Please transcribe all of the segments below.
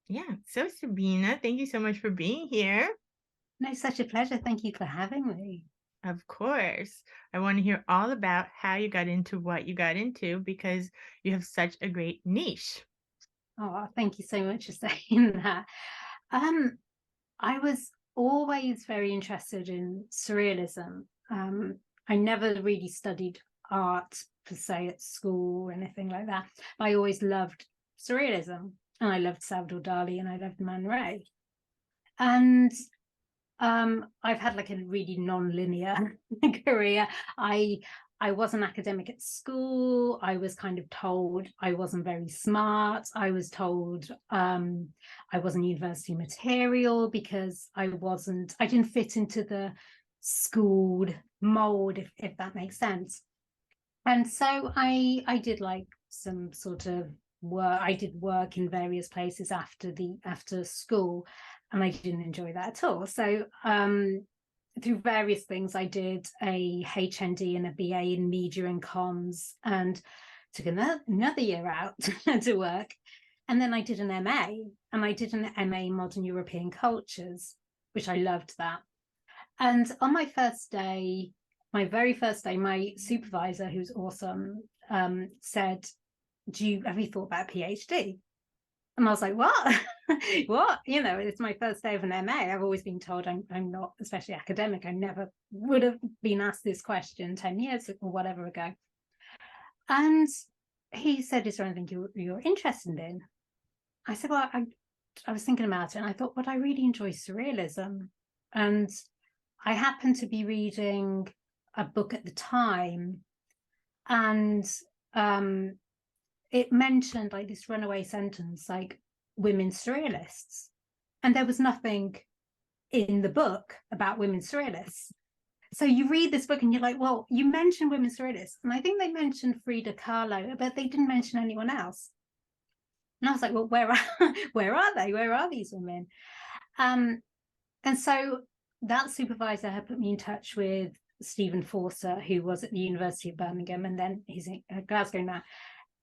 Yeah. So, Sabina, thank you so much for being here. No, such a pleasure. Thank you for having me. Of course. I want to hear all about how you got into what you got into because you have such a great niche. Oh, thank you so much for saying that. Um, I was always very interested in surrealism. I never really studied art per se at school or anything like that. I always loved surrealism, and I loved Salvador Dali, and I loved Man Ray. And I've had like a really non-linear career. I I was an academic at school. I was kind of told I wasn't very smart. I was told I wasn't university material because I didn't fit into the school mold, if that makes sense. And so I did like some sort of work. I did work in various places after school, and I didn't enjoy that at all. So through various things, I did a HND and a BA in media and comms, and took another year out to work. And then I did an MA, and I did an MA in modern European cultures, which I loved that. And on my very first day, my supervisor, who's awesome, said, have you thought about PhD? And I was like, what? What? It's my first day of an MA. I've always been told I'm not especially academic. I never would have been asked this question 10 years or whatever ago. And he said, is there anything you're interested in? I said, well, I was thinking about it, and I thought, but I really enjoy surrealism. And I happened to be reading a book at the time, and um, it mentioned like this runaway sentence, like women surrealists. And there was nothing in the book about women surrealists. So you read this book and you're like, well, you mentioned women surrealists. And I think they mentioned Frida Kahlo, but they didn't mention anyone else. And I was like, well, where are they? Where are these women? Um, And so that supervisor had put me in touch with Stephen Forster, who was at the University of Birmingham, and then he's in Glasgow now.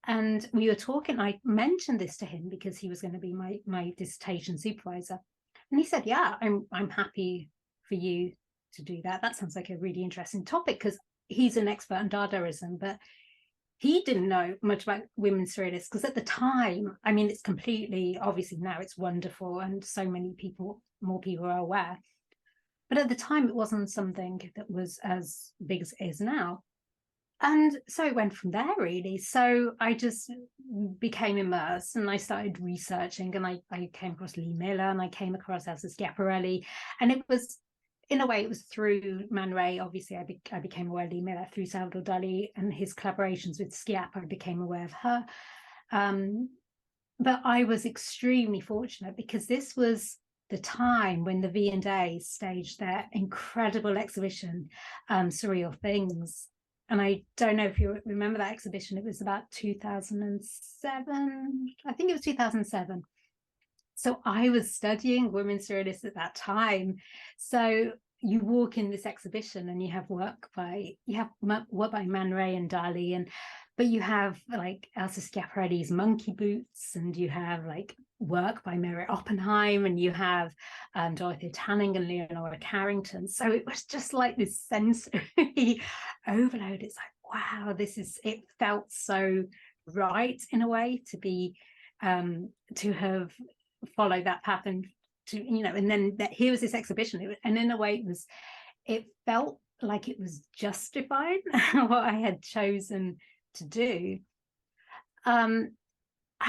And we were talking. I mentioned this to him because he was going to be my dissertation supervisor, and he said, "Yeah, I'm happy for you to do that. That sounds like a really interesting topic because he's an expert in Dadaism, but." He didn't know much about women's surrealists because at the time, I mean, it's completely obviously now it's wonderful and so many more people are aware. But at the time, it wasn't something that was as big as it is now. And so it went from there, really. So I just became immersed and I started researching, and I came across Lee Miller, and I came across Elsa Schiaparelli. And it was, in a way, it was through Man Ray. Obviously, I became aware of Lee Miller through Salvador Dali and his collaborations with Schiap. I became aware of her. Um, but I was extremely fortunate because this was the time when the V&A staged their incredible exhibition, Surreal Things. And I don't know if you remember that exhibition. It was about 2007. I think it was 2007. So I was studying women surrealists at that time. So you walk in this exhibition and you have work by Man Ray and Dali, and but you have like Elsa Schiaparelli's Monkey Boots, and you have like work by Mary Oppenheim, and you have Dorothy Tanning and Leonora Carrington. So it was just like this sensory overload. It's like, wow, it felt so right in a way to have followed that path, and and then here was this exhibition, and in a way it felt like it was justified what I had chosen to do. And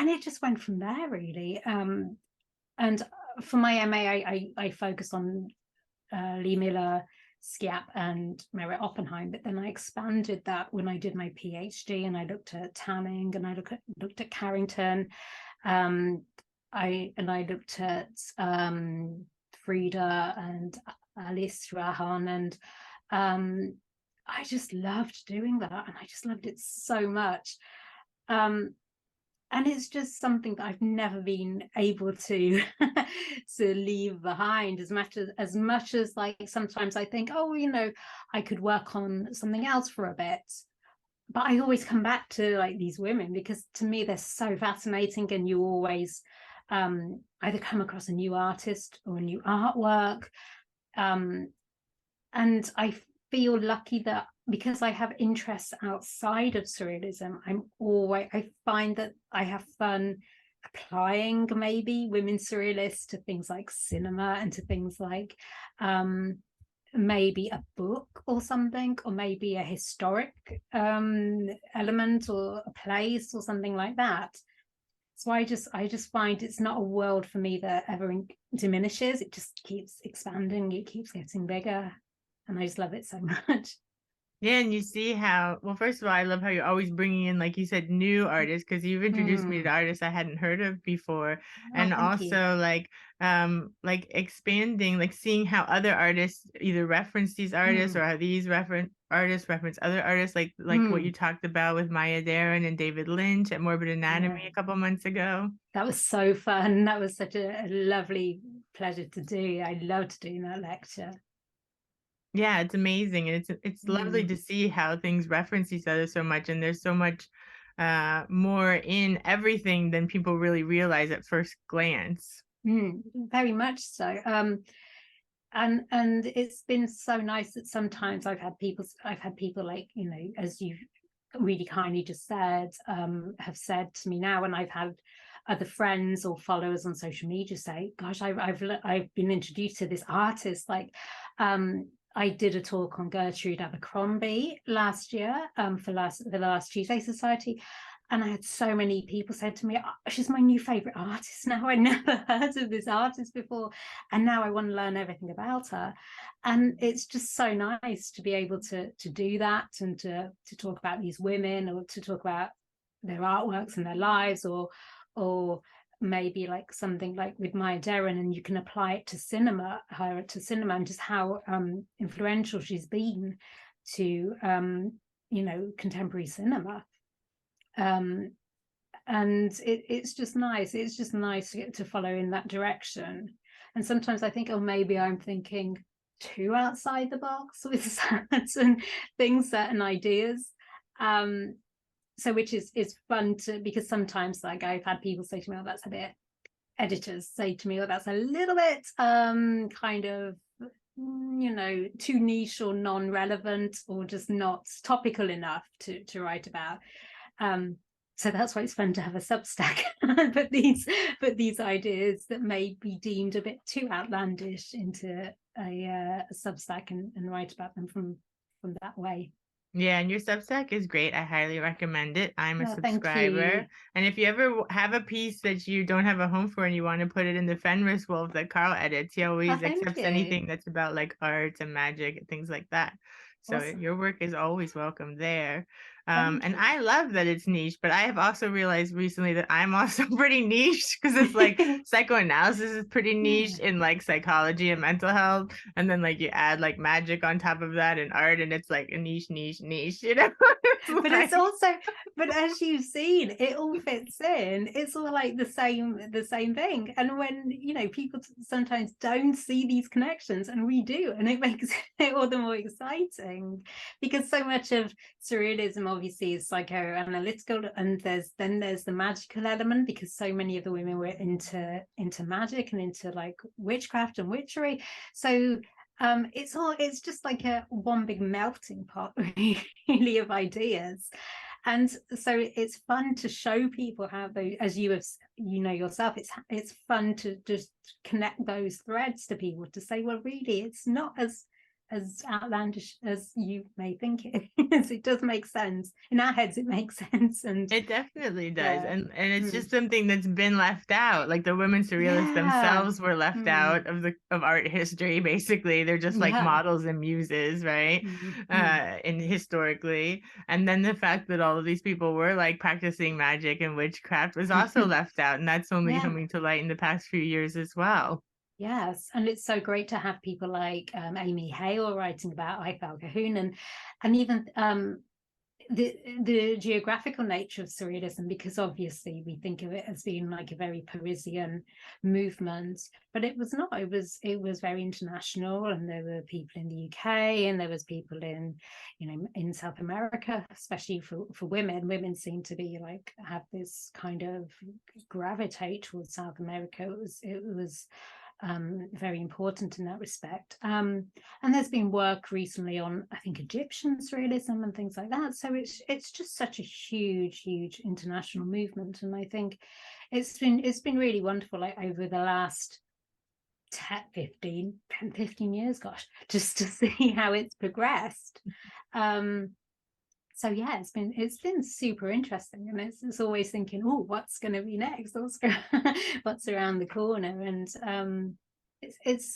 it just went from there, really. And for my MA, I focused on Lee Miller, Schiap, and Mary Oppenheim, but then I expanded that when I did my PhD, and I looked at Tanning, and I looked at Carrington. I looked at Frida and Alice Rahan, and I just loved doing that, and I just loved it so much. And it's just something that I've never been able to to leave behind. As much as like sometimes I think, oh, I could work on something else for a bit, but I always come back to like these women because to me they're so fascinating, and you always either come across a new artist or a new artwork. And I feel lucky that because I have interests outside of surrealism, I find that I have fun applying maybe women surrealists to things like cinema and to things like maybe a book or something, or maybe a historic element or a place or something like that. So I just find it's not a world for me that ever diminishes. It just keeps expanding. It keeps getting bigger, and I just love it so much. Yeah, and you see how, well, first of all, I love how you're always bringing in, like you said, new artists, because you've introduced me to Mm. artists I hadn't heard of before. Oh, And thank you. also like expanding, like seeing how other artists either reference these artists or Mm. how these reference artists reference other artists, like what you Mm. talked about with Maya Deren and David Lynch at Morbid Yeah, Anatomy a couple months ago. that was so fun. That was such a lovely pleasure to do. I loved doing that lecture. Yeah, it's amazing, and it's lovely Mm. to see how things reference each other so much, and there's so much more in everything than people really realize at first glance. Very much so. And it's been so nice that sometimes I've had people like, as you really kindly just said, have said to me now, and I've had other friends or followers on social media say, gosh, I've been introduced to this artist. Like I did a talk on Gertrude Abercrombie last year for the Last Tuesday Society, and I had so many people said to me, oh, she's my new favorite artist now. I never heard of this artist before, and now I want to learn everything about her. And it's just so nice to be able to do that, and to talk about these women, or to talk about their artworks and their lives, or maybe like something like with Maya Deren, and you can apply it to cinema, and just how influential she's been to contemporary cinema. um and it's just nice. It's just nice to get to follow in that direction. And sometimes I think, oh, maybe I'm thinking too outside the box with certain things, certain ideas. So which is fun to, because sometimes like I've had people say to me, oh, that's a bit, editors say to me, oh, that's a little bit kind of too niche or non-relevant, or just not topical enough to write about. So that's why it's fun to have a Substack, but these ideas that may be deemed a bit too outlandish into a Substack, and write about them from that way. Yeah, and your Substack is great. I highly recommend it. I'm a Oh, thank subscriber. you. And if you ever have a piece that you don't have a home for and you want to put it in the Fenris Wolf that Carl edits, he Oh, always thank accepts you. anything that's about like art and magic and things like that. So Awesome. your work is always welcome there. Thank And you. I love that it's niche, but I have also realized recently that I'm also pretty niche, because it's like psychoanalysis is pretty niche Yeah. in like psychology and mental health. And then like you add like magic on top of that and art, and it's like a niche, you know? But it's Like, also, but as you've seen, it all fits in. It's all like the same thing. And when people sometimes don't see these connections, and we do, and it makes it all the more exciting, because so much of surrealism obviously is psychoanalytical, and there's the magical element, because so many of the women were into magic and into like witchcraft and witchery. So it's just like a one big melting pot really of ideas. And so it's fun to show people how they, as you have yourself, it's fun to just connect those threads to people, to say, well, really, it's not as outlandish as you may think it is. It does make sense in our heads. It makes sense. And it definitely does. yeah. And it's Mm. just something that's been left out. Like the women surrealists Yeah. themselves were left Mm. out of art history, basically. They're just like Yeah. models and muses, right? Mm. Mm. And historically. And then the fact that all of these people were like practicing magic and witchcraft was also left out. And that's only Yeah. coming to light in the past few years as well. Yes, and it's so great to have people like Amy Hale writing about Eiffel Cahoon, and even the geographical nature of surrealism, because obviously we think of it as being like a very Parisian movement, but it was not. It was very international, and there were people in the UK, and there was people in, in South America, especially for women. Women seem to be like have this kind of gravitate towards South America. It was very important in that respect. And there's been work recently on, I think, Egyptian surrealism and things like that. So it's just such a huge international movement, and I think it's been really wonderful, like over the last 10, 15 years, gosh, just to see how it's progressed. So yeah, it's been super interesting, and it's always thinking, oh, what's going to be next? What's around the corner? And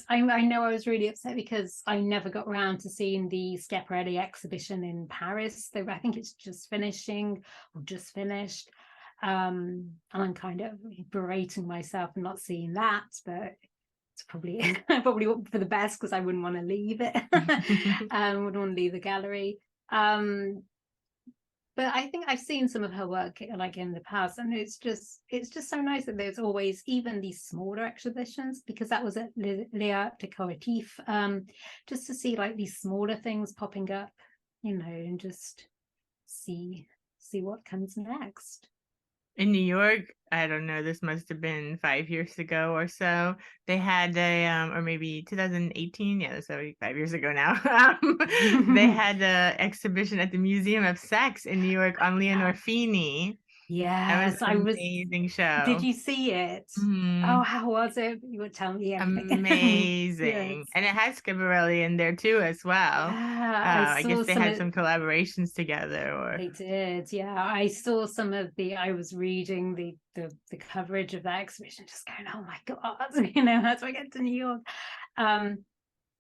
I know I was really upset because I never got around to seeing the Schiaparelli exhibition in Paris. I think it's just finishing or just finished. And I'm kind of berating myself for not seeing that, but it's probably probably for the best, because I wouldn't want to leave it. Wouldn't want to leave the gallery. But I think I've seen some of her work like in the past, and it's just so nice that there's always even these smaller exhibitions, because that was at Les Décoratifs, just to see like these smaller things popping up, and just see what comes next. In New York, I don't know, this must have been 5 years ago or so. They had or maybe 2018. Yeah, that's already 5 years ago now. They had a exhibition at the Museum of Sex in New York on Leonore Feeney. That was Yes, an amazing did show. you see it? Mm-hmm. Oh, how was it? You would tell me everything. Yes. Amazing. And it has Schiaparelli in there too as well. Yeah, I I saw guess they some had of. some collaborations together, or They did, yeah. I saw some of I was reading the coverage of that exhibition, just going, oh my God, how do I get to New York? And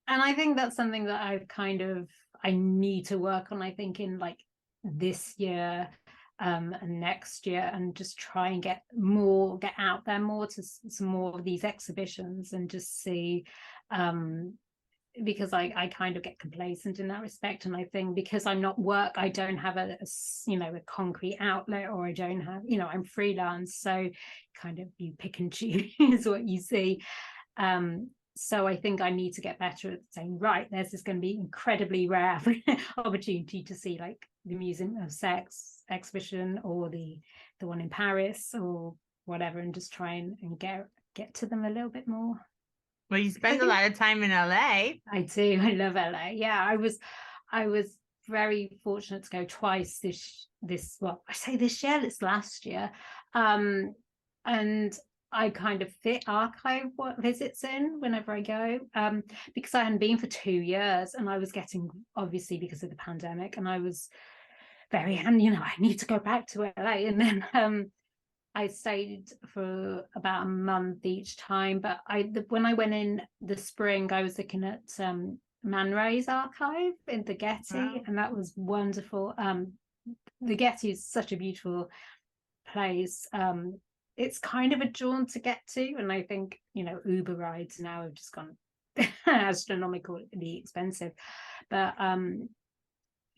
I think that's something that I need to work on, I think, in like this year and next year, and just try and get out there more to some more of these exhibitions, and just see, because I kind of get complacent in that respect. And I think because I'm not I don't have a concrete outlet, or I don't have, I'm freelance, so kind of you pick and choose what you see. So I think I need to get better at saying, right, there's this going to be incredibly rare opportunity to see like the Museum of Sex exhibition, or the one in Paris, or whatever, and just try and get to them a little bit more. well, you I spend a think lot of time in LA. I do. I love LA. Yeah, I was very fortunate to go twice well, I say this year, it's last year. And I kind of fit archive visits in whenever I go, because I hadn't been for 2 years, and I was getting, obviously because of the pandemic, and I was and I need to go back to LA. And then I stayed for about a month each time, but when I went in the spring, I was looking at Man Ray's archive in the Getty, Wow. and that was wonderful. The Getty is such a beautiful place. It's kind of a jaunt to get to, and I think Uber rides now have just gone astronomically expensive, but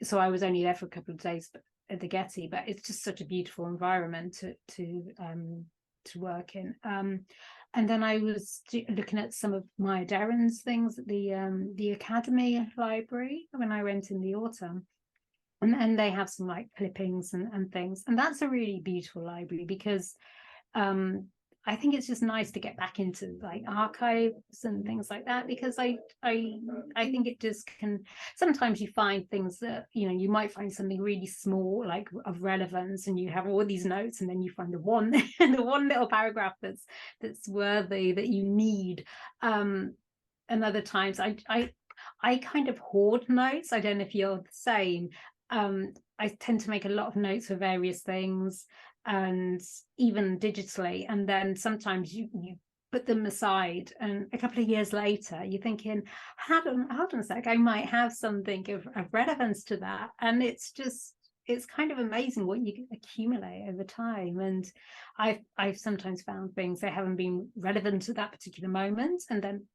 so I was only there for a couple of days at the Getty, but it's just such a beautiful environment to work in. And then I was looking at some of Maya Deren's things at the Academy Library when I went in the autumn. And they have some like clippings and things. And that's a really beautiful library, because I think it's just nice to get back into like archives and things like that, because I think it just can, sometimes you find things that you might find something really small, like of relevance, and you have all these notes, and then you find the one the one little paragraph that's worthy, that you need. And other times I kind of hoard notes. I don't know if you're the same. I tend to make a lot of notes for various things, and even digitally, and then sometimes you put them aside, and a couple of years later you're thinking, hold on a sec, I might have something of relevance to that. And it's kind of amazing what you accumulate over time. And I've sometimes found things that haven't been relevant to that particular moment, and then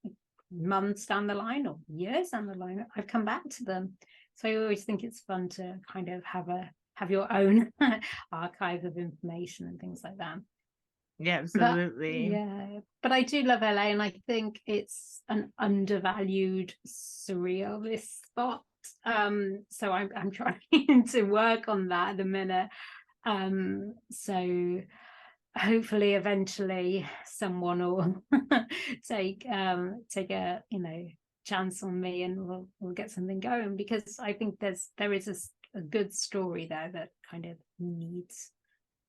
months down the line or years down the line I've come back to them. So I always think it's fun to kind of have have your own archive of information and things like that. Yeah, But absolutely. but I do love LA, and I think it's an undervalued surrealist spot. So I'm trying to work on that at the minute. So hopefully eventually someone will take a chance on me, and we'll get something going, because I think there is a good story there that kind of needs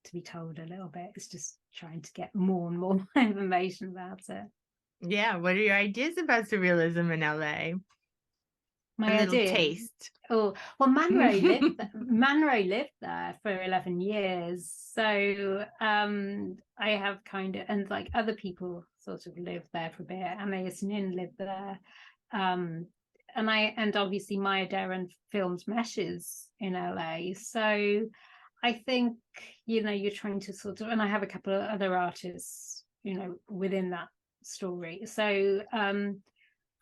to be told a little bit. It's just trying to get more and more information about it. Yeah, what are your ideas about surrealism in LA? A My little idea. taste. Oh, well, Man Ray lived there for 11 years. So I have kind of, and like other people sort of lived there for a bit. Anais Nin lived there. And obviously Maya Deren filmed Meshes in LA. So I think, you're trying to sort of, and I have a couple of other artists, within that story. So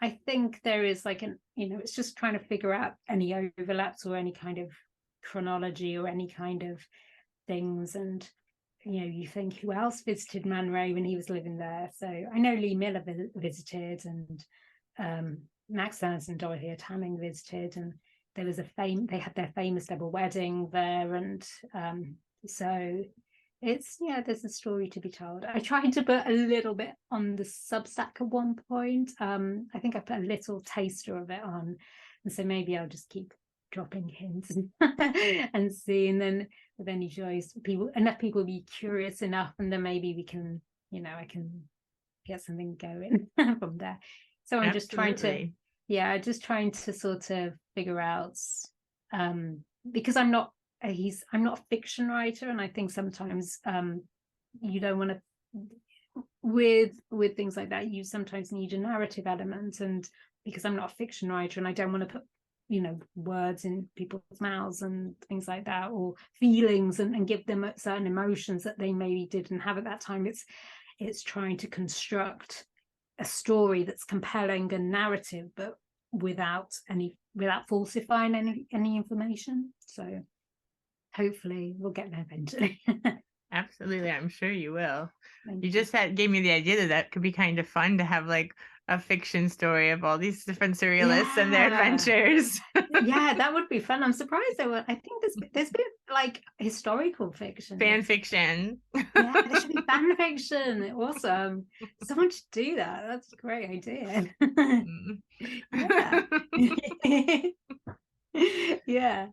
I think there is like it's just trying to figure out any overlaps or any kind of chronology or any kind of things. And, you think, who else visited Man Ray when he was living there? So I know Lee Miller visited, and Max Ernst and Dorothea Tanning visited, and there was they had their famous double wedding there. And so it's, there's a story to be told. I tried to put a little bit on the Substack at one point. I think I put a little taster of it on, and so maybe I'll just keep dropping hints and see, and then with any choice, enough people be curious enough, and then maybe we can, I can get something going from there. So I'm just trying to sort of figure out, because I'm not a fiction writer, and I think sometimes you don't want to, with things like that, you sometimes need a narrative element, and because I'm not a fiction writer and I don't want to put words in people's mouths and things like that, or feelings, and give them certain emotions that they maybe didn't have at that time. It's trying to construct a story that's compelling and narrative, but without falsifying any information. So hopefully we'll get there eventually. Absolutely, I'm sure you will. Thank You just gave me the idea that could be kind of fun to have like a fiction story of all these different surrealists and their adventures. Yeah, that would be fun. I'm surprised there were. I think there's been like historical fiction, Fan fiction. Yeah, there should be fan fiction. Awesome. Someone should do that. That's a great idea. Yeah. Yeah.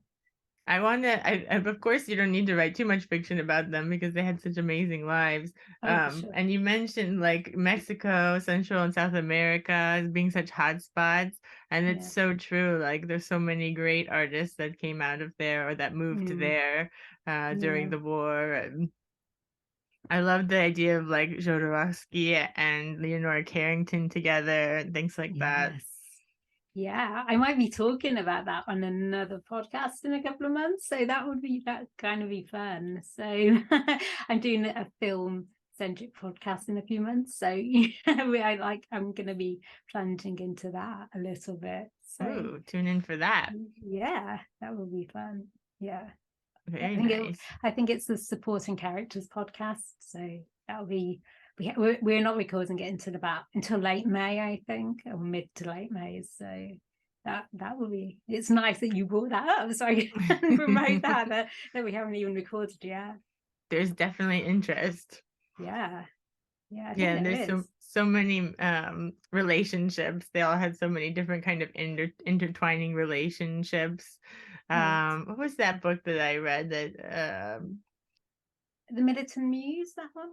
I want to, of course, you don't need to write too much fiction about them because they had such amazing lives. Oh, for sure. And you mentioned like Mexico, Central and South America as being such hotspots. And it's so true. Like there's so many great artists that came out of there or that moved there during the war. And I love the idea of like Jodorowsky and Leonora Carrington together and things like that. Yeah, I might be talking about that on another podcast in a couple of months, so that kind of be fun. So I'm doing a film centric podcast in a few months, so I'm going to be plunging into that a little bit. So tune in for that. Yeah, that will be fun. Yeah, very nice. I think it's the supporting characters podcast, so that'll be. We're not recording it until late May, I think, or mid to late May. So that will be. It's nice that you brought that up, so I can promote that we haven't even recorded yet. There's definitely interest. Yeah. And there's so many relationships. They all had so many different kind of intertwining relationships. What was that book that I read? That The Militant Muse, that one.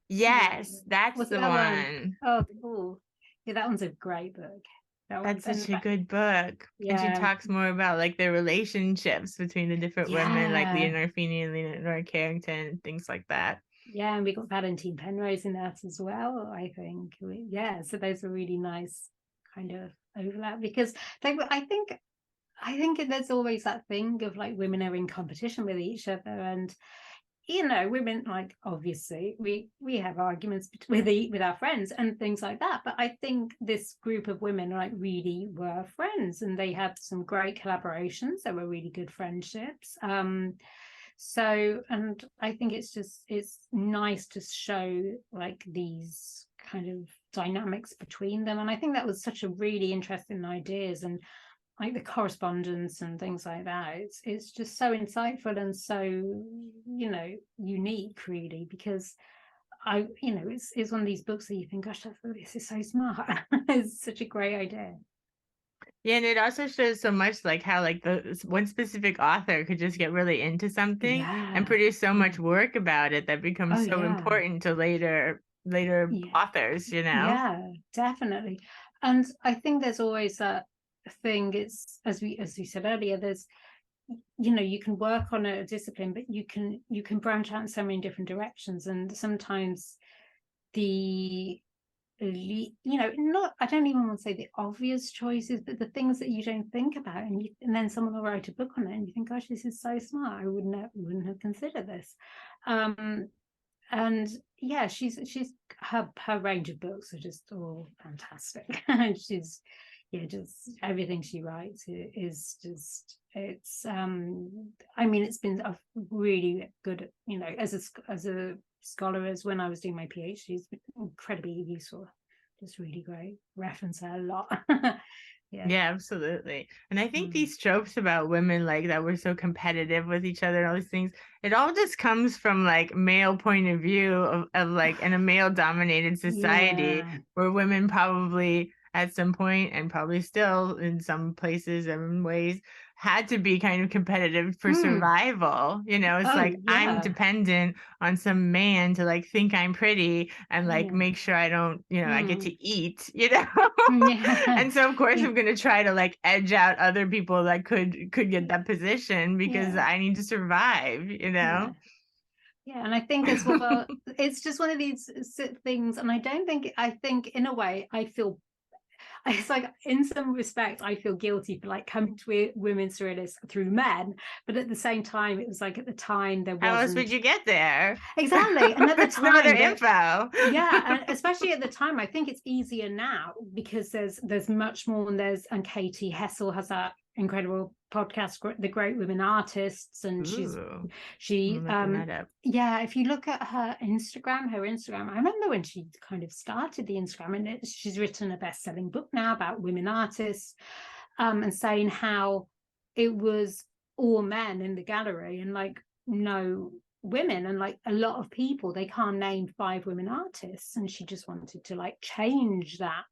Yes, that's the one. Oh, cool. Yeah, that one's a great book. That's such a good book. And she talks more about like the relationships between the different women, like Leonora Feeney and Leonora Carrington and things like that. Yeah, and we got Valentine Penrose in that as well, I think. So those are really nice kind of overlap, because I think there's always that thing of like women are in competition with each other, and women, like, obviously we have arguments with our friends and things like that, but I think this group of women like really were friends, and they had some great collaborations. There were really good friendships. So, and I think it's nice to show like these kind of dynamics between them, and I think that was such a really interesting ideas, and like the correspondence and things like that. It's just so insightful and so, unique, really, because it's one of these books that you think, gosh, this is so smart. It's such a great idea. Yeah, and it also shows so much like how like the one specific author could just get really into something and Yeah. produce so much work about it that becomes Oh so yeah. important to later Yeah. authors, you know? Yeah, definitely. And I think there's always that thing, it's as we said earlier, there's, you can work on a discipline, but you can branch out in so many different directions, and sometimes the not, I don't even want to say the obvious choices, but the things that you don't think about, and then someone will write a book on it and you think, gosh, this is so smart, I wouldn't have considered this. And yeah, she's her range of books are just all fantastic. She's just everything she writes is just, it's I mean, it's been a really good, as a scholar, as when I was doing my PhD, it's been incredibly useful. Just really great, reference her a lot. Yeah. Yeah, absolutely. And I think Mm. these tropes about women like that were so competitive with each other and all these things, it all just comes from like male point of view of like in a male dominated society Yeah. where women probably at some point and probably still in some places and ways had to be kind of competitive for Mm. survival. It's Oh like I'm yeah. dependent on some man to like think I'm pretty and like Yeah. make sure I don't, I get Mm. to eat. Yeah. And so of course Yeah. I'm going to try to like edge out other people that could get that position because Yeah. I need to survive. Yeah. Yeah, and I think as well, it's just one of these things, and I think in a way I feel, it's like in some respect I feel guilty for like coming to women's surrealists through men, but at the same time it was like at the time there How else would wasn't you get there? exactly, and at the No other time that, info. yeah, and especially at the time, I think it's easier now because there's much more, and Katie Hessel has that incredible podcast, The Great Women Artists, and Ooh, she I'm looking that up. yeah, if you look at her Instagram, I remember when she kind of started the Instagram, and she's written a best-selling book now about women artists, and saying how it was all men in the gallery and like no women, and like a lot of people, they can't name 5 women artists, and she just wanted to like change that.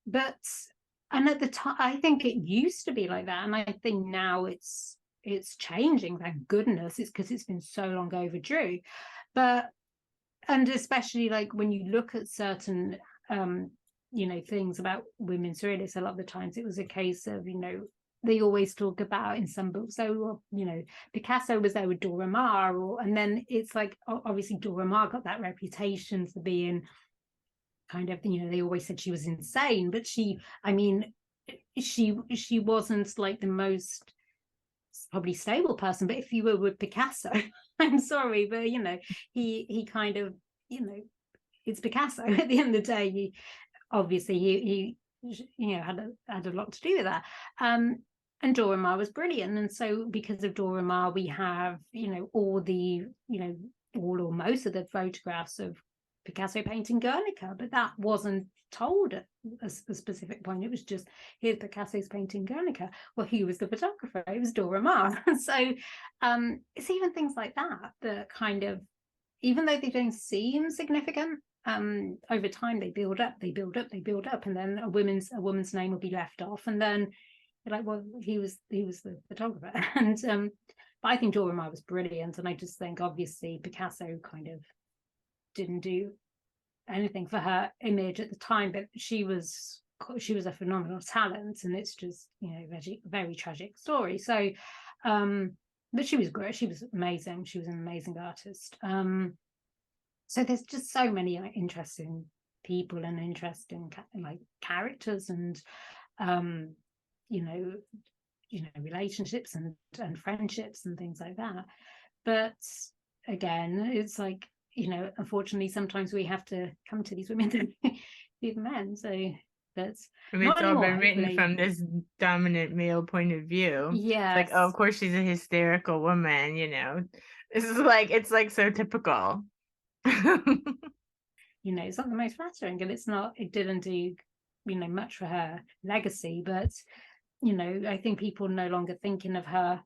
But and at the time I think it used to be like that, and I think now it's changing, thank goodness. It's because it's been so long overdue. But and especially like when you look at certain things about women's surrealists, a lot of the times it was a case of, they always talk about in some books, so Picasso was there with Dora Maar, and then it's like obviously Dora Maar got that reputation for being kind of, they always said she was insane, but she wasn't like the most probably stable person. But if you were with Picasso, I'm sorry, but he kind of, it's Picasso at the end of the day. He had a lot to do with that. And Dora Maar was brilliant, and so because of Dora Maar we have all the all or most of the photographs of Picasso painting Guernica, but that wasn't told at a specific point. It was just, here's Picasso's painting Guernica. Well, who was the photographer? It was Dora Maar. So it's even things like that kind of, even though they don't seem significant, over time they build up, and then a woman's name will be left off, and then you're like, well, he was the photographer. And but I think Dora Maar was brilliant, and I just think obviously Picasso kind of didn't do anything for her image at the time, but she was a phenomenal talent, and it's just very, very tragic story. So but she was great, she was amazing, she was an amazing artist. So there's just so many interesting people and interesting like characters, and relationships and friendships and things like that. But again, it's like, unfortunately, sometimes we have to come to these women to be the men. So that's I mean, not it's all anymore, been written hopefully. from this dominant male point of view. It's like, oh, of Yes. course she's a hysterical woman, This is like, it's like so typical. It's not the most flattering, and it didn't do, much for her legacy. But, I think people no longer thinking of her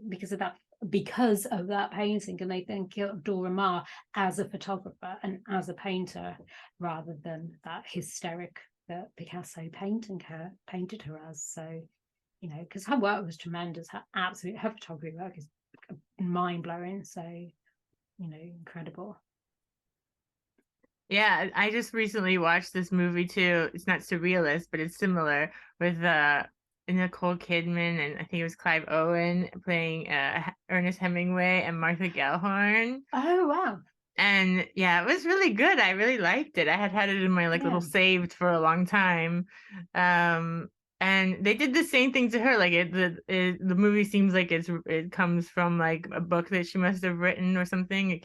because of that painting, and they think of Dora Maar as a photographer and as a painter rather than that hysteric that Picasso painted her as. So, because her work was tremendous. Her photography work is mind-blowing. So, incredible. Yeah, I just recently watched this movie too. It's not surrealist, but it's similar with Nicole Kidman, and I think it was Clive Owen playing Ernest Hemingway and Martha Gellhorn. Oh, wow. And yeah, it was really good. I really liked it. I had it in my like Yeah. little saved for a long time. Um, and they did the same thing to her. Like the movie seems like it comes from like a book that she must have written or something.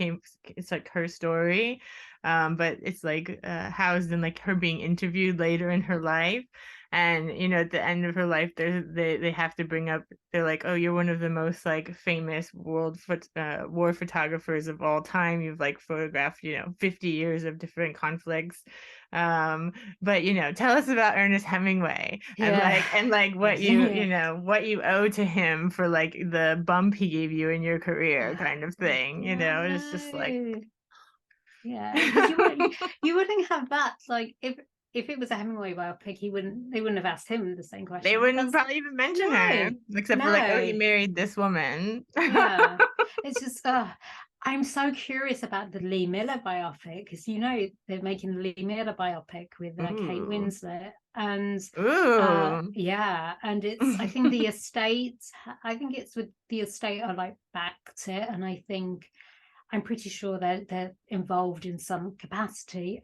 It's like her story. But it's like housed in like her being interviewed later in her life. And at the end of her life, they have to bring up. They're like, oh, you're one of the most like famous war photographers of all time. You've like photographed 50 years of different conflicts. But tell us about Ernest Hemingway Yeah. and like what Yeah. what you owe to him for like the bump he gave you in your career, kind of thing. Yeah, It's just like. no. Yeah, because you wouldn't have that, like, if it was a Hemingway biopic, they wouldn't have asked him the same They question. wouldn't That's probably even mention her, no, except for like, oh, he no. married this woman. Yeah, it's just I'm so curious about the Lee Miller biopic, because they're making the Lee Miller biopic with Kate Ooh. Winslet, and Ooh. yeah, and it's I think the estate, I think it's with the estate are like backed it, and I'm pretty sure they're involved in some capacity.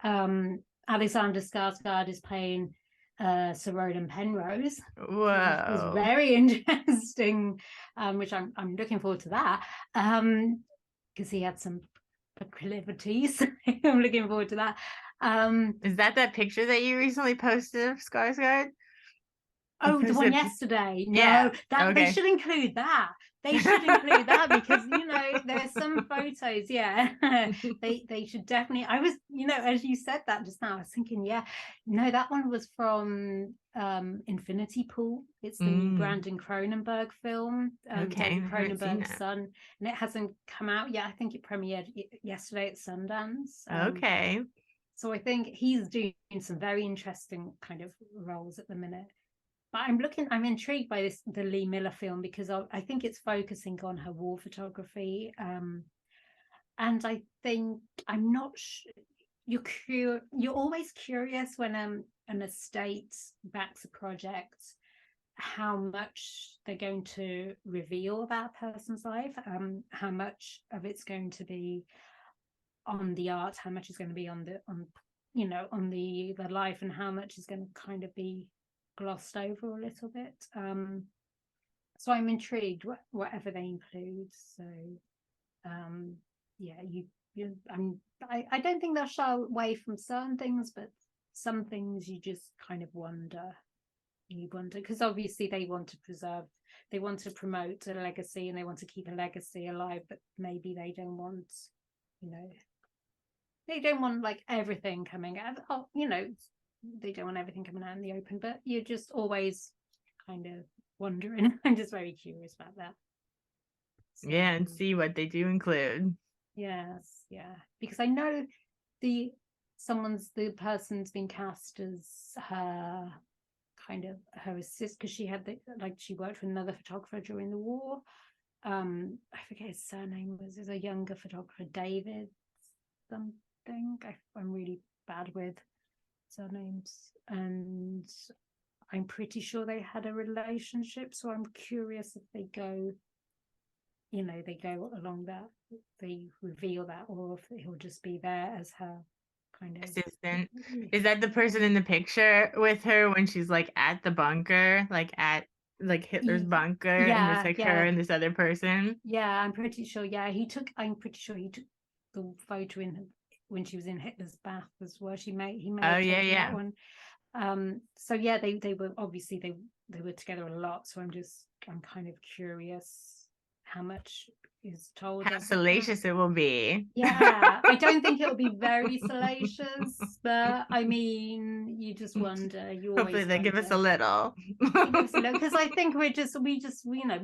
Alexander Skarsgård is playing Sir Roland Penrose, which is Whoa. very interesting, which I'm looking forward to that, because he had some proclivities. I'm looking forward to that. Is that picture that you recently posted of Skarsgård? You Oh, the one posted. yesterday. Yeah. No, that they Okay. should include that. They should include that because there's some photos. Yeah, they should definitely. I was, as you said that just now, I was thinking, yeah, no, that one was from Infinity Pool. It's the new Mm, Brandon Cronenberg film, okay. David I haven't seen Cronenberg's that. son, and it hasn't come out yet. I think it premiered yesterday at Sundance. Okay. So I think he's doing some very interesting kind of roles at the minute. But I'm intrigued by the Lee Miller film, because I think it's focusing on her war photography. And I think I'm not you're always curious when an estate backs a project, how much they're going to reveal about a person's life, how much of it's going to be on the art, how much is going to be on the life, and how much is going to kind of be glossed over a little bit. So I'm intrigued whatever they include. So yeah, I don't think they'll shy away from certain things, but some things you just kind of wonder. You wonder, because obviously they want to promote a legacy, and they want to keep a legacy alive, but maybe they don't want, like everything coming out. They don't want everything coming out in the open, but you're just always kind of wondering. I'm just very curious about that. So, Yeah, and see what they do include. yes, yeah, because I know the person's been cast as her kind of her assist, because she worked with another photographer during the war. I forget his surname, was a younger photographer, David something. I'm really bad with surnames, and I'm pretty sure they had a relationship. So I'm curious if they go along that, they reveal that, or if he'll just be there as her kind of Assistant. Is that the person in the picture with her when she's like at the bunker, like at like Hitler's bunker, and there's Yeah, like her yeah, and this other person. yeah. I'm pretty sure. Yeah, I'm pretty sure he took the photo in when she was in Hitler's bath as well. He may Oh have yeah, taken that yeah. one. So yeah, they were obviously they were together a lot. So I'm kind of curious how much is told How of that. salacious it will be. Yeah, I don't think it'll be very salacious, but I mean, you just wonder. You Hopefully always they give us a wonder. little. They give us a look because I think we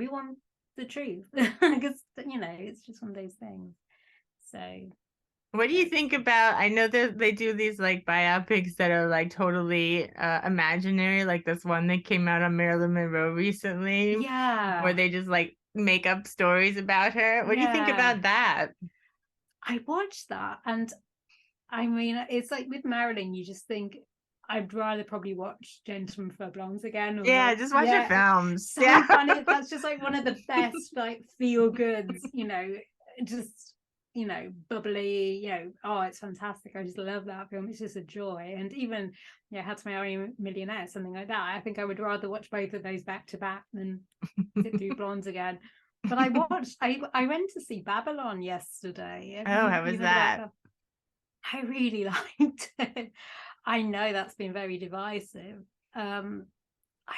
want the truth because it's just one of those things. So What do you think about? I know that they do these like biopics that are like totally imaginary, like this one that came out on Marilyn Monroe recently, where yeah, they just like make up stories about her. What do you think yeah, about that? I watched that, and I mean, it's like with Marilyn, you just think I'd rather probably watch Gentlemen for Blondes again, or Yeah, like, just watch her yeah, films. so Yeah. funny. That's just like one of the best like feel goods, just bubbly, oh, it's fantastic. I just love that film. It's just a joy. And even How to Marry a Millionaire, something like that. I think I would rather watch both of those back to back than sit through Blondes again. But I went to see Babylon yesterday. Have Oh, how was you heard about that? that? I really liked it. I know that's been very divisive. I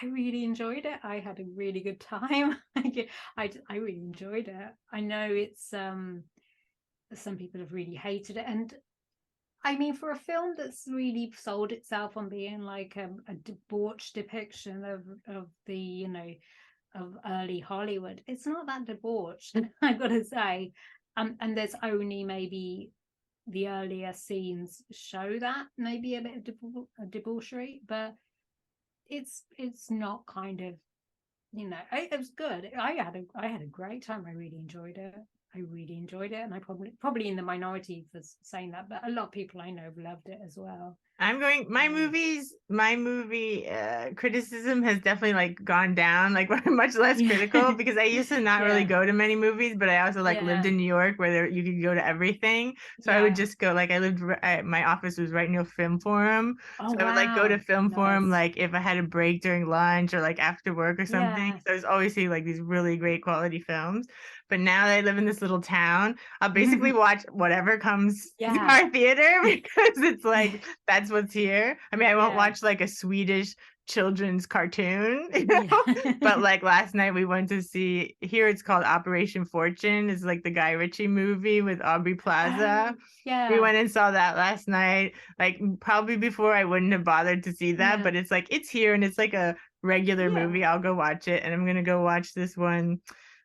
really enjoyed it. I had a really good time. I really enjoyed it. I know it's some people have really hated it, and I mean, for a film that's really sold itself on being like a debauched depiction of the of early Hollywood, it's not that debauched. I've got to say, and there's only maybe the earlier scenes show that maybe a bit of debauchery, but it's not kind of it was good. I had a great time. I really enjoyed it. And I probably in the minority for saying that, but a lot of people I know have loved it as well. I'm going my movie criticism has definitely like gone down, like much less critical, Yeah, because I used to not really yeah, go to many movies, but I also like lived yeah, in New York where you could go to everything. So I would yeah. just go, like I lived my office was right near Film Forum. Oh So I would like go to wow, Film Forum nice. like if I had a break during lunch or like after work or something. Yeah. So I was always seeing like these really great quality films. But now that I live in this little town, I'll basically watch whatever comes to Yeah. our theater because it's like that's what's here. I mean, I won't Yeah. watch like a Swedish children's cartoon, Yeah. but like last night we went to see, here it's called Operation Fortune. It's like the Guy Ritchie movie with Aubrey Plaza. Oh, We yeah. went and saw that last night. Like probably before I wouldn't have bothered to see that, Yeah. but it's like it's here and it's like a regular Yeah. movie. I'll go watch it, and I'm gonna go watch this one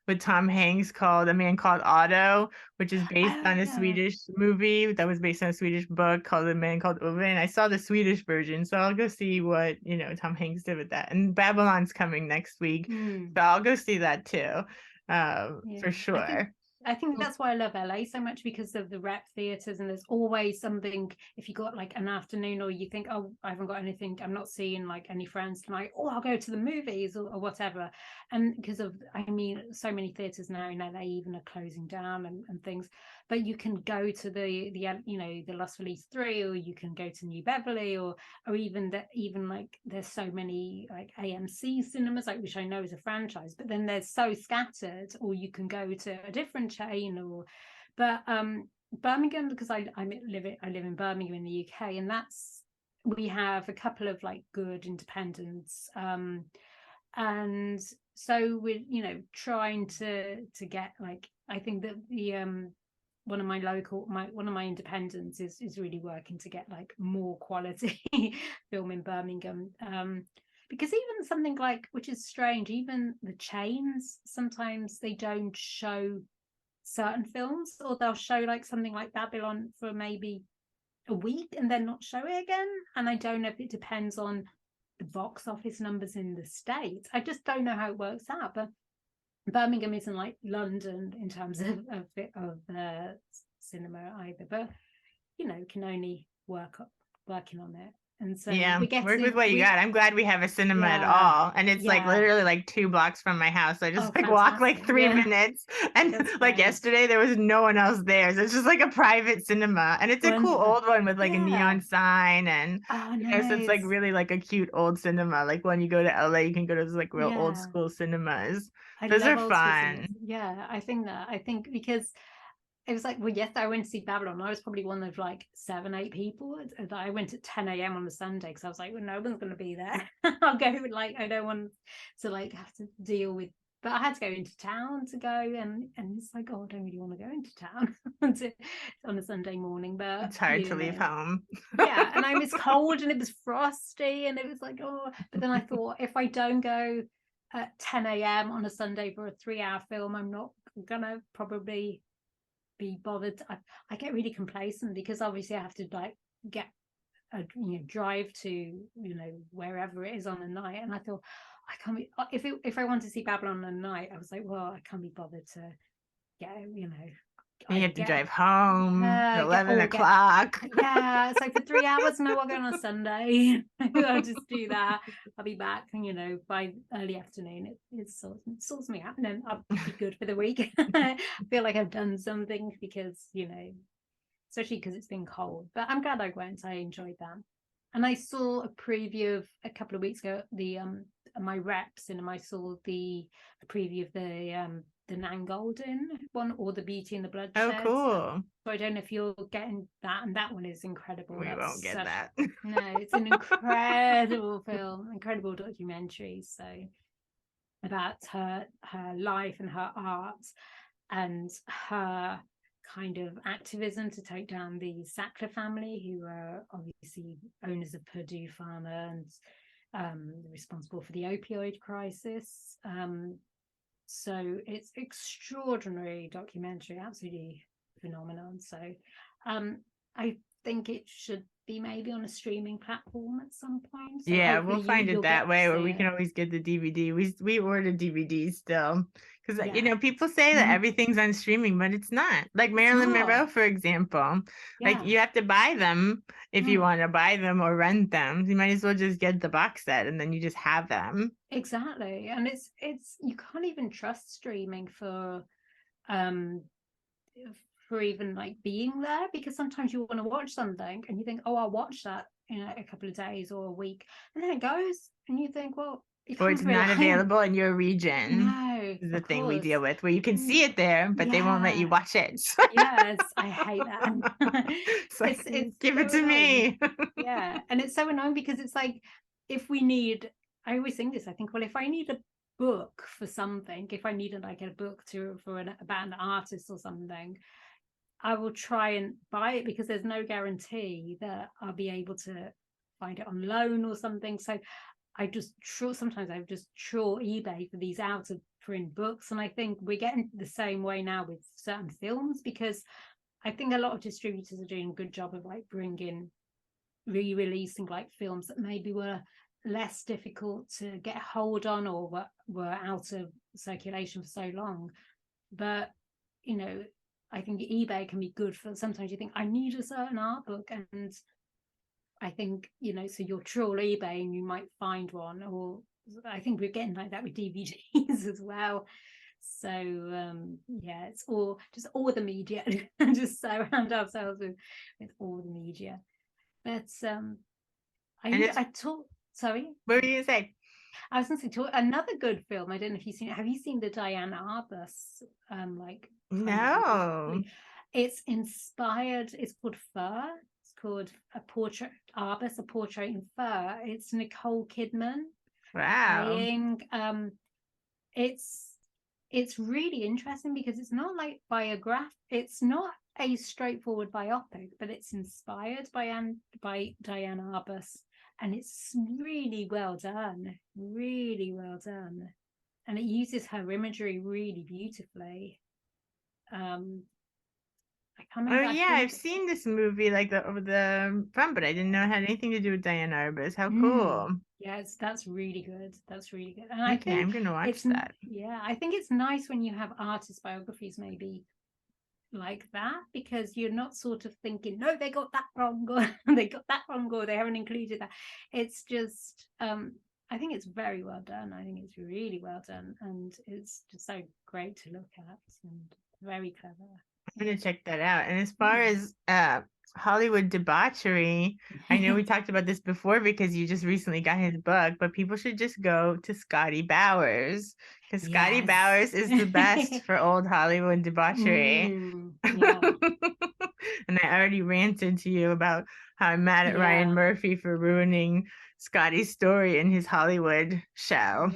with Tom Hanks called A Man Called Otto, which is based Oh, on a yeah. Swedish movie that was based on a Swedish book called A Man Called Ove. And I saw the Swedish version, so I'll go see what Tom Hanks did with that. And Babylon's coming next week, Mm. so I'll go see that too, Yeah, for sure. I think that's why I love LA so much, because of the rep theaters, and there's always something. If you got like an afternoon, or you think, oh, I haven't got anything, I'm not seeing like any friends tonight, oh, I'll go to the movies, or whatever. And because of, I mean, so many theaters now in LA even are closing down and things, but you can go to the Los Feliz 3, or you can go to New Beverly, or even like there's so many like AMC cinemas, like, which I know is a franchise, but then they're so scattered. Or you can go to a different chain, but Birmingham, because I live in Birmingham in the UK, and we have a couple of like good independents, and so we're trying to get, like, I think that the one of my independents is really working to get like more quality film in Birmingham, because even something like, which is strange, even the chains sometimes they don't show certain films, or they'll show like something like Babylon for maybe a week and then not show it again. And I don't know if it depends on the box office numbers in the States. I just don't know how it works out. But Birmingham isn't like London in terms of cinema either. But can only working on it. And so Yeah, we're work with getting what you got. I'm glad we have a cinema at yeah, all. And it's like yeah. literally like 2 blocks from my house. So I Oh, just like walk like fantastic. 3 minutes. And That's like great. yesterday, there was no one else there. So it's just like a private cinema. And it's a cool Wonderful. old one with like a Yeah. neon sign. And, Oh, so it's like nice. really like a cute old cinema. Like when you go to LA, you can go to those like real old Yeah. school cinemas. I Those are love old school cinemas. fun. Yeah, I think because it was like, well, yes, I went to see Babylon. I was probably one of like 7, 8 people. I went at 10 a.m. on a Sunday because I was like, well, no one's going to be there. I'll go, like, I don't want to like have to deal with, but I had to go into town to go, and it's like, oh, I don't really want to go into town on a Sunday morning, but It's hard to leave home. yeah. And I was cold and it was frosty and it was like, oh, but then I thought, if I don't go at 10 a.m. on a Sunday for a 3-hour film, I'm not gonna probably be bothered. I get really complacent because obviously I have to like get a drive to wherever it is on a night, and I thought I can't be if I want to see Babylon on a night, I was like, well, I can't be bothered to get And you either have to drive home at get 11 o'clock. yeah, so for 3 hours, no, I'll go on a Sunday. I'll just do that. I'll be back, by early afternoon. It sorts me out, and then I'll be good for the week. I feel like I've done something because, especially because it's been cold. But I'm glad I went. I enjoyed that. And I saw a preview of a couple of weeks ago, my reps, and I saw a preview of the Nan Golden one, or the Beauty and the Oh, Bloodshed. cool. So I don't know if you're getting that, and that one is incredible. We won't get that. No, it's an incredible film, incredible documentary. So about her life and her art and her kind of activism to take down the Sackler family, who are obviously owners of Purdue Pharma and responsible for the opioid crisis. So it's extraordinary documentary, absolutely phenomenon. So I think it should be maybe on a streaming platform at some point. So Yeah, hopefully we'll find it you'll that get to way, or see we can it. always get the DVD. We order DVDs still. Because Yeah. people say that everything's on streaming, but it's not. Like It's Marilyn Monroe, not. for example. Like Yeah. you have to buy them if you want to buy them or rent them. You might as well just get the box set and then you just have them. Exactly. And it's you can't even trust streaming um for even like being there, because sometimes you want to watch something and you think, oh, I'll watch that in a couple of days or a week, and then it goes and you think, well, you Or it's can't not rely on. available in your region. No, Is the of thing we course. deal with, where you can see it there, but they won't let you Yeah. watch it. Yes, I hate that. It's like, It's give it so to annoying. me. Yeah, and it's so annoying because it's like, if we need, I always think this, I think, well, if I need a book for something, if I need like a book about an artist or something, I will try and buy it because there's no guarantee that I'll be able to find it on loan or something. So sometimes I just trawl eBay for these out of print books. And I think we're getting the same way now with certain films, because I think a lot of distributors are doing a good job of like re-releasing like films that maybe were less difficult to get a hold on, or were out of circulation for so long. But I think eBay can be good for, sometimes you think, I need a certain art book, and I think, so you'll trawl eBay and you might find one. Or I think we're getting like that with DVDs as well. So yeah, it's all the media. Just surround ourselves with all the media. But I taught sorry, What were you gonna say? I was going to say, another good film. I don't know if you've seen it. Have you seen the Diane Arbus like kind No. of? It's inspired. It's called Fur. It's called A Portrait Arbus, A Portrait in Fur. It's Nicole Kidman Wow. playing. It's really interesting because it's not like it's not a straightforward biopic, but it's inspired by Diane Arbus, and it's really well done, and it uses her imagery really beautifully. I can't Oh remember. I yeah, I've think seen this movie like over the front, but I didn't know it had anything to do with Diane Arbus. How cool. yes, that's really good. That's really good. And I Okay, think I'm gonna watch it's that. I think it's nice when you have artist biographies maybe like that, because you're not sort of thinking, no, they got that wrong, or they got that wrong, or they haven't included that. It's just I think it's very well done. I think it's really well done, and it's just so great to look at and very clever. I'm gonna check that out. And as far as Hollywood debauchery, I know we talked about this before because you just recently got his book, but people should just go to Scotty Bowers because Scotty Yes. Bowers is the best for old Hollywood debauchery. Yeah. And I already ranted to you about how I'm mad at Ryan Yeah. Murphy for ruining Scotty's story in his Hollywood show.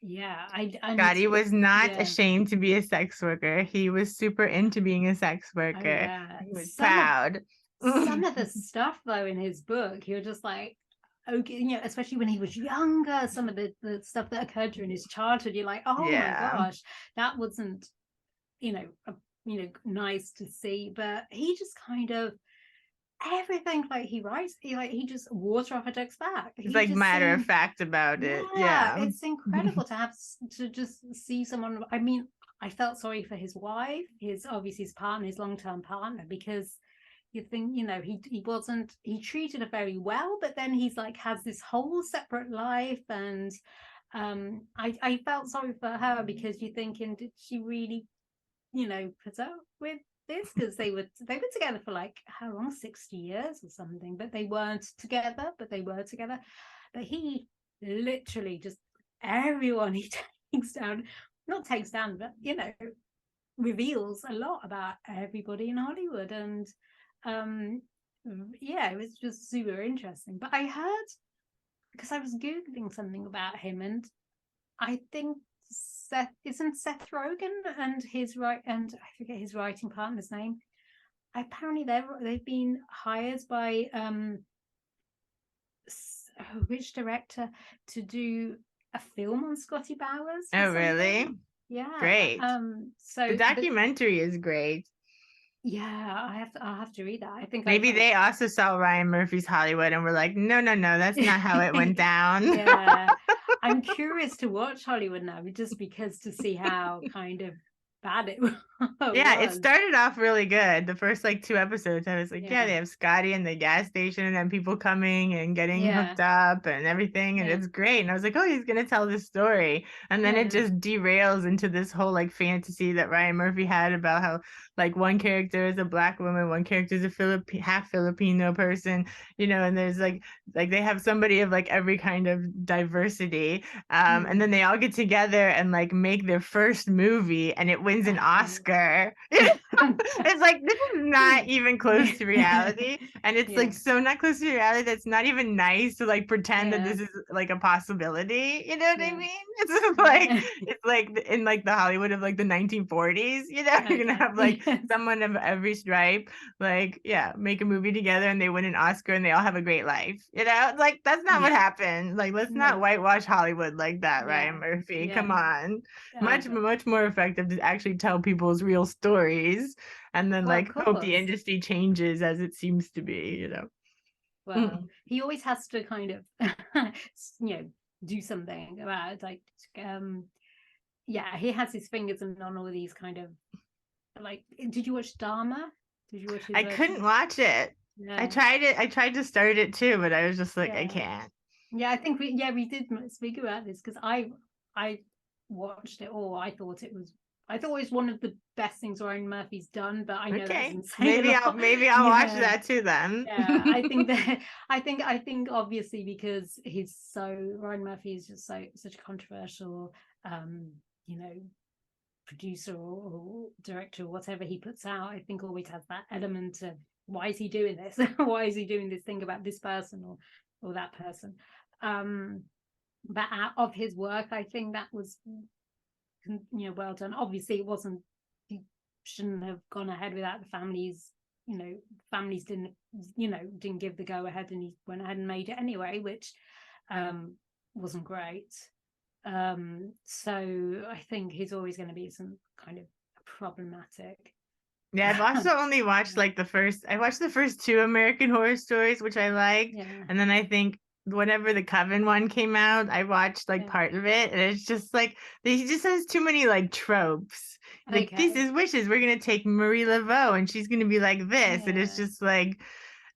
Yeah. Scotty was not yeah. ashamed to be a sex worker. He was super into being a sex Oh worker. yeah. He was proud. Some of the stuff though in his book, you're just like, okay, you know, especially when he was younger, some of the stuff that occurred during his childhood, you're like, oh my gosh, that wasn't, nice to see. But he just kind of everything, like he writes, he just water off a duck's back. He's like matter of fact about it. Yeah. It's incredible to just see someone. I mean, I felt sorry for his wife, his partner, his long-term partner, because you think, he treated her very well, but then he's like has this whole separate life. And I felt sorry for her, because you're thinking, did she really put up with this? Because they were together for like how long, 60 years or something, but they weren't together, but he literally just everyone he takes down, not takes down, but reveals a lot about everybody in Hollywood. And it was just super interesting. But I heard, because I was googling something about him, and I think Seth Rogen and I forget his writing partner's name. Apparently they've been hired by which director to do a film on Scotty Bowers. Oh, really? Yeah. Great. So the documentary is great. Yeah, I'll have to read that. I think maybe they also saw Ryan Murphy's Hollywood and were like, no, that's not how it went down. Yeah. I'm curious to watch Hollywood now, just because to see how kind of bad it was. Yeah, it started off really good. The first like 2 episodes, I was like, Yeah. they have Scotty in the gas station and then people coming and getting hooked up and everything, and it's great. And I was like, oh, he's gonna tell this story. And then it just derails into this whole like fantasy that Ryan Murphy had about how like one character is a Black woman, one character is a half Filipino person, and there's like they have somebody of like every kind of diversity. And then they all get together and like make their first movie, and it wins an Oscar. It's like, this is not even close to reality, and it's like so not close to reality that's not even nice to like pretend that this is like a possibility. You know what I mean? It's like in like the Hollywood of like the 1940s. You're gonna have like someone of every stripe like make a movie together and they win an Oscar and they all have a great life. It's like, that's not what happened. Like, let's not whitewash Hollywood like that. Ryan Murphy, come on. Much more effective to actually tell people's real stories and then hope the industry changes as it seems to be. Well, he always has to kind of do something about it. Like he has his fingers in on all of these kind of like. Did you watch Dharma? Did you watch his version? Couldn't watch it. I tried to start it too, but I was just like, I can't. I think we did speak about this, because I watched it all. I thought it was one of the best things Ryan Murphy's done, but I know maybe I'll watch that too then. I think obviously, because Ryan Murphy is just such a controversial producer or director or whatever he puts out. I think always has that element of, why is he doing this? Why is he doing this thing about this person or that person? But out of his work, I think that was well done. Obviously it wasn't, he shouldn't have gone ahead without the families. Families didn't give the go ahead, and he went ahead and made it anyway, which wasn't great. So I think he's always going to be some kind of problematic. I've also only watched I watched the first 2 American Horror Stories, which I liked, and then I think whenever the Coven one came out, I watched like Yeah. part of it, and it's just like he just has too many like tropes. Like, this Okay. is Wishes. We're gonna take Marie Laveau, and she's gonna be like this, and it's Yeah. just like,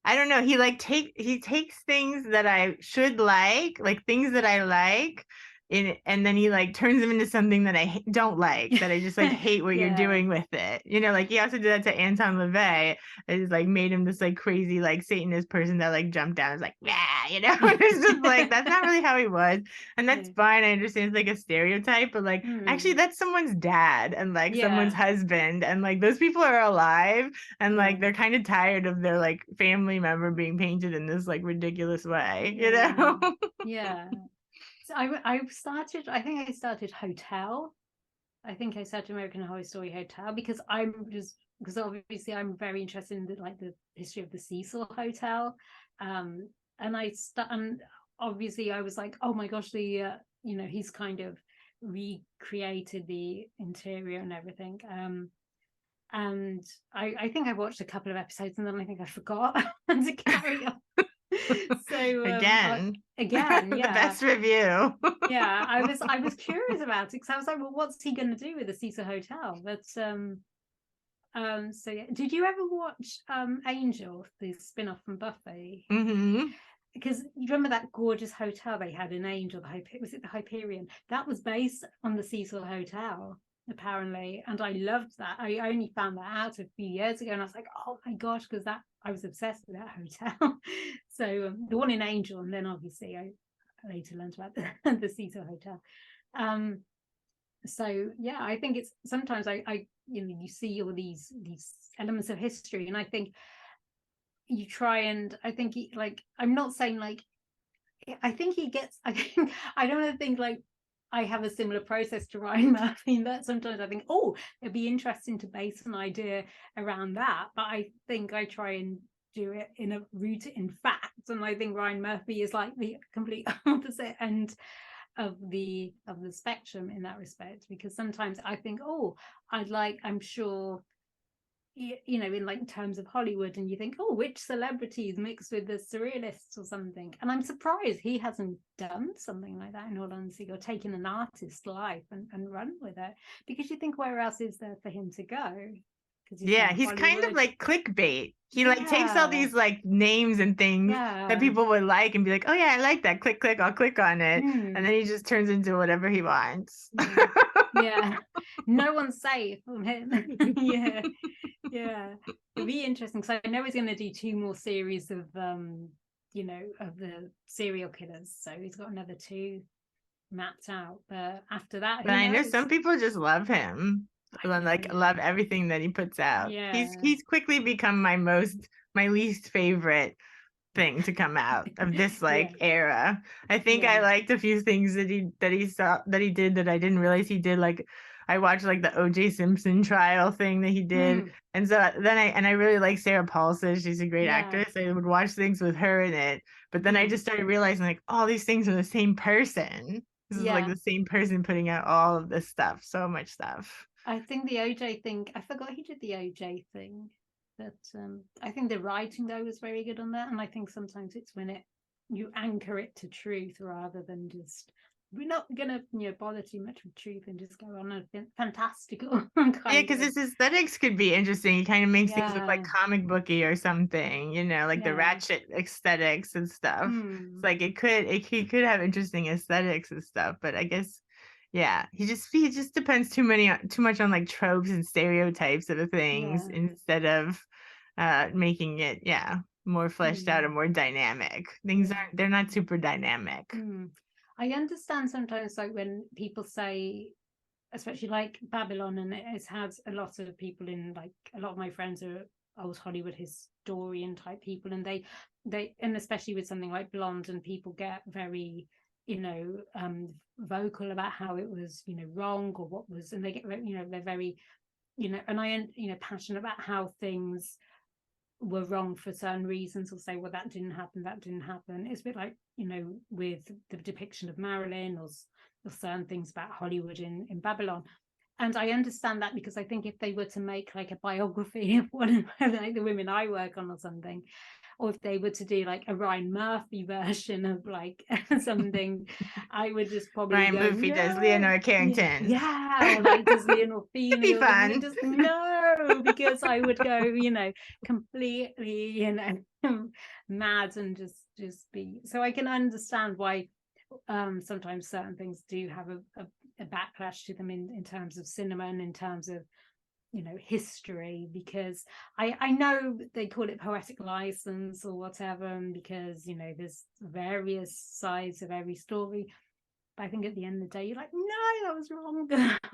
I don't know. He takes things that I should like things that I like, and then he like turns them into something that I don't like, that I just like hate what you're Yeah. doing with it. Like he also did that to Anton LaVey. It just like made him this like crazy like Satanist person that like jumped down. It's like, yeah, it's just like that's not really how he was, and that's Yeah. fine. I understand it's like a stereotype, but like actually Hmm. that's someone's dad and like someone's Yeah. husband, and like those people are alive, and Yeah. like they're kind of tired of their like family member being painted in this like ridiculous way, Yeah. Yeah. So I think I started Hotel. I think I started American Horror Story Hotel because obviously I'm very interested in the history of the Cecil Hotel. And obviously I was like, oh my gosh, he's kind of recreated the interior and everything. And I think I watched a couple of episodes and then I think I forgot to carry on. So again. again, The yeah. best review. Yeah, I was curious about it because I was like, well, what's he going to do with the Cecil Hotel? But so yeah, did you ever watch Angel, the spin-off from Buffy? Mm-hmm. Because you remember that gorgeous hotel they had in Angel, was it the Hyperion? That was based on the Cecil Hotel, apparently, and I loved that. I only found that out a few years ago, and I was like, oh my gosh, because that I was obsessed with that hotel. So the one in Angel, and then obviously I later learned about the Cecil Hotel. So yeah, I think it's sometimes you see all these elements of history, and I think you try and I'm not saying like I think he gets I don't think like I have a similar process to Ryan Murphy, that sometimes I think, oh, it'd be interesting to base an idea around that, but I think I try and do it in a root in fact, and I think Ryan Murphy is like the complete opposite end of the spectrum in that respect, because sometimes I think, oh, I'm sure in like terms of Hollywood, and you think, oh, which celebrities mixed with the surrealists or something, and I'm surprised he hasn't done something like that, in all honesty, or taken an artist's life and run with it, because you think, where else is there for him to go? Because he's Yeah, done he's kind of Hollywood. like clickbait. He like takes all Yeah. these like names and things that Yeah. people would like and be like, oh yeah, I like that. Click, click, I'll click on it. And then he just turns into whatever he wants. Yeah. Yeah. No one's safe from him. Yeah. Yeah. It'll be interesting because I know he's going to do 2 more series of of the serial killers. So he's got another 2 mapped out. But after that, But who I know knows? some people just love him. I And know, like yeah. love everything that he puts out. Yeah. He's quickly become my least favorite thing to come out of this Yeah. like era. I think I Yeah. liked a few things that he did that I didn't realize he did. Like I watched like the OJ Simpson trial thing that he did. Mm, And so then I really like Sarah Paulson. She's a great yeah. actress. I would watch things with her in it. But then I Mm, just started realizing like all these things are the same person. This is like yeah. the same person putting out all of this stuff, so much stuff. I think the OJ thing, I forgot he did the OJ thing. But I think the writing though was very good on that. And I think sometimes it's when you anchor it to truth rather than just, we're not gonna bother too much with truth and just go on a fantastical Yeah, kind because of. his aesthetics could be interesting. He kind of makes things look like Yeah. comic booky or something, like the Yeah. ratchet aesthetics and stuff. It's Hmm. like he could have interesting aesthetics and stuff, but I guess, yeah, he just depends too much on like tropes and stereotypes of the things Yeah. instead of making it, yeah, more fleshed out Hmm. and more dynamic. Yeah. They're not super dynamic. Hmm. I understand sometimes, like when people say, especially like Babylon, and it's had a lot of people in, like a lot of my friends are old Hollywood historian type people, and and especially with something like Blonde, and people get very vocal about how it was wrong, or what was, and they get they're very and I passionate about how things were wrong for certain reasons, or say, well, that didn't happen. It's a bit like with the depiction of Marilyn, or certain things about Hollywood in Babylon. And I understand that, because I think if they were to make like a biography of one of like the women I work on or something, or if they were to do like a Ryan Murphy version of like something, I would just probably Ryan go, Murphy does no. Leonora Carrington. Yeah, or like does Leonor It'd Feeney be or something. fun. Just no, because I would go, completely, mad and just be. So I can understand why sometimes certain things do have a backlash to them in terms of cinema and in terms of history, because I know they call it poetic license or whatever, and because there's various sides of every story. But I think at the end of the day, you're like, no, that was wrong,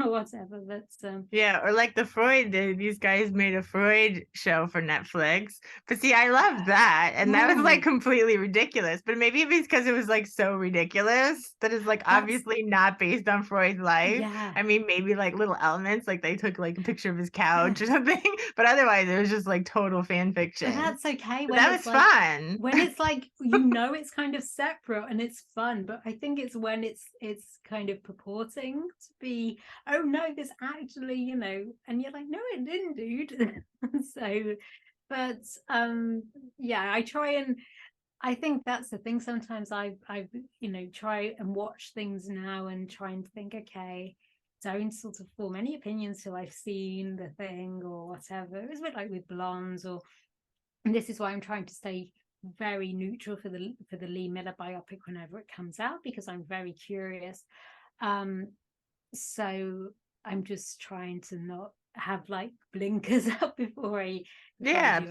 or whatever. But yeah, or like the Freud, these guys made a Freud show for Netflix. But see, I loved that. And that was like completely ridiculous. But maybe it's because it was like so ridiculous that it's like obviously not based on Freud's life. Yeah. I mean, maybe like little elements, like they took like a picture of his couch or something. But otherwise, it was just like total fan fiction. But that's okay But when that it's was like fun. when it's like it's kind of separate and it's fun. But I think it's when it's kind of purporting to be, oh no, this actually, and you're like, no, it didn't, dude. So, but yeah, I try, and I think that's the thing. Sometimes I try and watch things now and try and think, okay, don't sort of form any opinions till I've seen the thing or whatever. It was a bit like with Blondes, and this is why I'm trying to stay very neutral for the Lee Miller biopic whenever it comes out, because I'm very curious. So I'm just trying to not have like blinkers up before I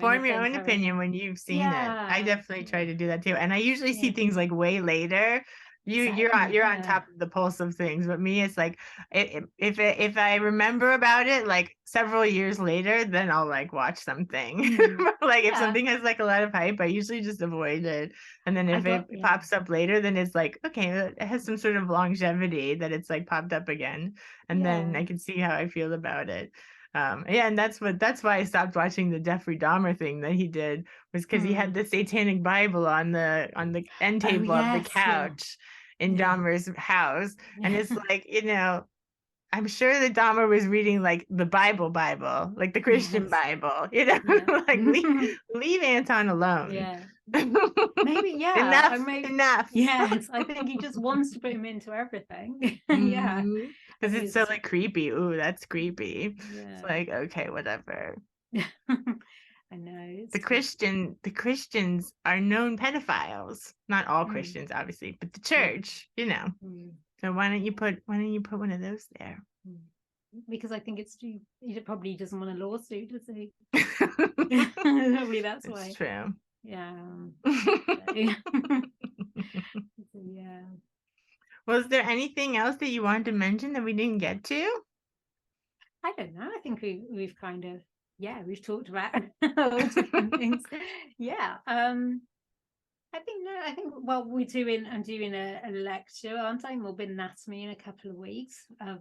Form your own currently. opinion when you've seen it. I definitely try to do that too. And I usually see things like way later. You're on top of the pulse of things, but me, it's like if I remember about it like several years later, then I'll like watch something. Like if something has like a lot of hype, I usually just avoid it. And then if it pops up later, then it's like, okay, it has some sort of longevity that it's like popped up again, and then I can see how I feel about it. And that's why I stopped watching the Jeffrey Dahmer thing that he did, was because he had the Satanic Bible on the end table of the couch in Dahmer's house. And it's like, I'm sure that Dahmer was reading like the Bible, like the Christian Bible, like leave Anton alone. Yeah. Maybe, enough. Yes, I think he just wants to put him into everything. Yeah. Because it's so like creepy. Ooh, that's creepy. Yeah. It's like, okay, whatever. I know. The Christians are known pedophiles. Not all Christians, obviously, but the church, So why don't you put one of those there? Because I think he probably doesn't want a lawsuit, does he? Probably that's why. It's true. Yeah. Yeah. Was there anything else that you wanted to mention that we didn't get to? I don't know. I think we've kind of we've talked about all different things. Yeah. I think well, I'm doing a lecture, aren't I? Morbid Anatomy in a couple of weeks of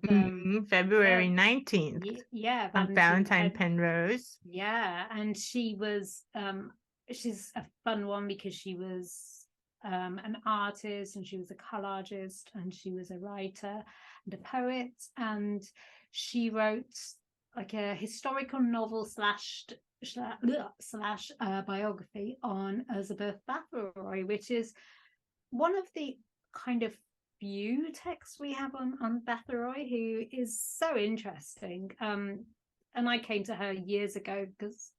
February 19th. Yeah, Valentine Penrose. Yeah, and she was she's a fun one because she was an artist, and she was a collagist, and she was a writer and a poet, and she wrote like a historical novel slash biography on Elizabeth Bathory, which is one of the kind of few texts we have on Bathory, who is so interesting. And I came to her years ago because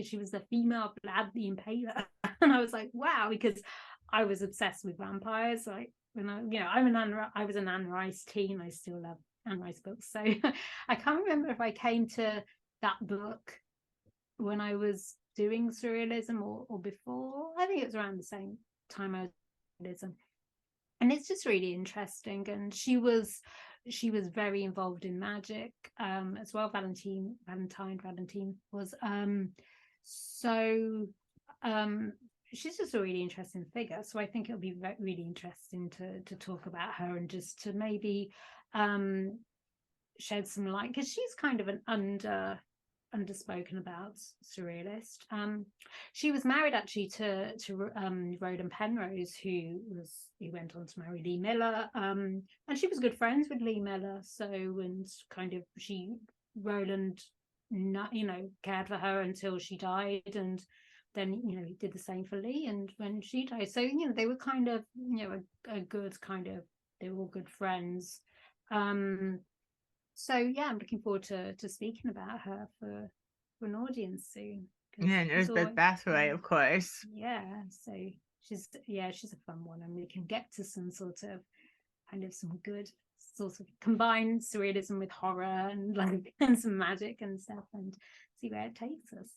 she was the female Vlad the Impaler, and I was like, wow, because I was obsessed with vampires. Like when I was an Anne Rice teen. I still love Anne Rice books, so I can't remember if I came to that book when I was doing surrealism or before. I think it was around the same time I was doing surrealism, and it's just really interesting. And she was very involved in magic as well. Valentine was she's just a really interesting figure. So I think it'll be really interesting to talk about her, and just to maybe shed some light, because she's kind of an underspoken about surrealist. She was married actually to Roland Penrose, who went on to marry Lee Miller, and she was good friends with Lee Miller. So, and kind of Roland cared for her until she died, and then, you know, he did the same for Lee, and when she died. So, you know, they were kind of, you know, a good kind of, they were all good friends. So yeah, I'm looking forward to speaking about her for an audience soon. Yeah, and Elizabeth Bathory, of course. Yeah, so she's a fun one, and we can get to some sort of kind of some good sort of combine surrealism with horror and like and some magic and stuff, and see where it takes us.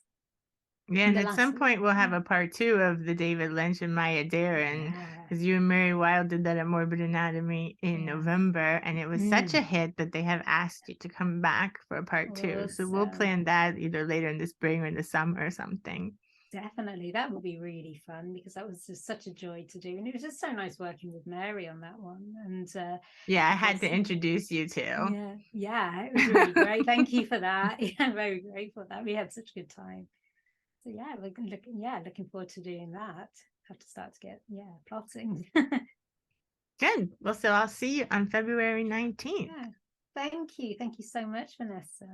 Yeah, and at some point we'll have a part 2 of the David Lynch and Maya Deren, because you and Mary Wilde did that at Morbid Anatomy in November, and it was such a hit that they have asked you to come back for a part 2. So we'll plan that either later in the spring or in the summer or something. Definitely, that would be really fun, because that was just such a joy to do, and it was just so nice working with Mary on that one. And yeah, I had to introduce you too. It was really great. Thank you for that. Yeah, I'm very grateful for that. We had such a good time. So yeah, looking forward to doing that. Have to start to get plotting. Good. Well, so I'll see you on February 19th. Yeah. Thank you so much, Vanessa.